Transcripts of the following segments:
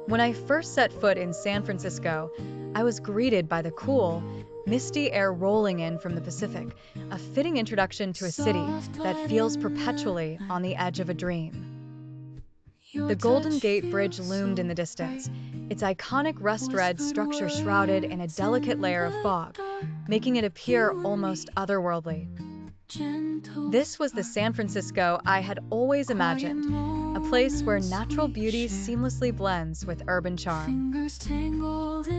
When I first set foot in San Francisco, I was greeted by the cool, misty air rolling in from the Pacific, a fitting introduction to a city that feels perpetually on the edge of a dream. The Golden Gate Bridge loomed in the distance, its iconic rust-red structure shrouded in a delicate layer of fog, making it appear almost otherworldly. This was the San Francisco I had always imagined, a place where natural beauty seamlessly blends with urban charm.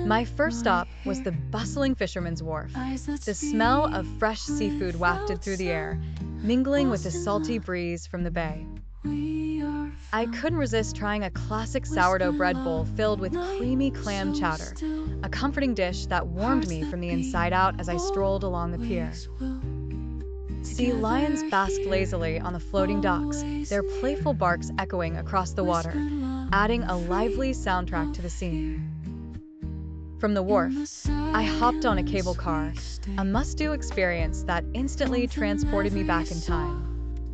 My first stop was the bustling Fisherman's Wharf. The smell of fresh seafood wafted through the air, mingling with the salty breeze from the bay. I couldn't resist trying a classic sourdough bread bowl filled with creamy clam chowder, a comforting dish that warmed me from the inside out as I strolled along the pier. Sea lions basked lazily on the floating docks, their playful barks echoing across the water, adding a lively soundtrack to the scene. From the wharf, I hopped on a cable car, a must-do experience that instantly transported me back in time.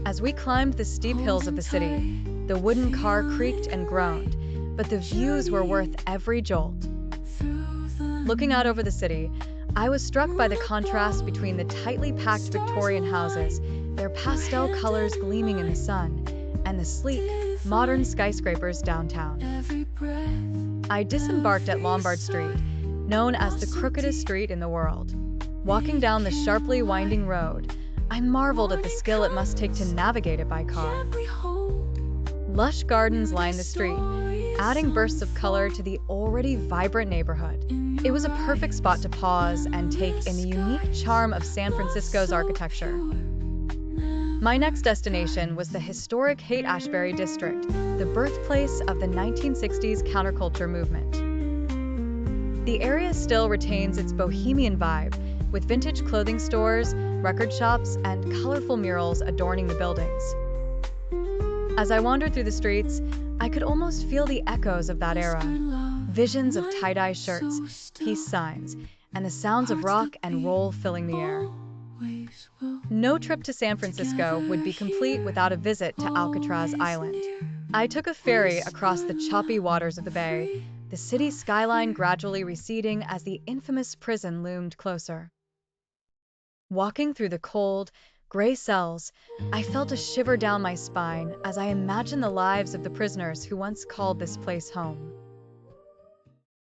As we climbed the steep hills of the city, the wooden car creaked and groaned, but the views were worth every jolt. Looking out over the city, I was struck by the contrast between the tightly packed Victorian houses, their pastel colors gleaming in the sun, and the sleek, modern skyscrapers downtown. I disembarked at Lombard Street, known as the crookedest street in the world. Walking down the sharply winding road, I marveled at the skill it must take to navigate it by car. Lush gardens lined the street, adding bursts of color to the already vibrant neighborhood. It was a perfect spot to pause and take in the unique charm of San Francisco's architecture. My next destination was the historic Haight-Ashbury district, the birthplace of the 1960s counterculture movement. The area still retains its bohemian vibe, with vintage clothing stores, record shops, and colorful murals adorning the buildings. As I wandered through the streets, I could almost feel the echoes of that era. Visions of tie-dye shirts, peace signs, and the sounds of rock and roll filling the air. No trip to San Francisco would be complete without a visit to Alcatraz Island. I took a ferry across the choppy waters of the bay, the city's skyline gradually receding as the infamous prison loomed closer. Walking through the cold, gray cells, I felt a shiver down my spine as I imagined the lives of the prisoners who once called this place home.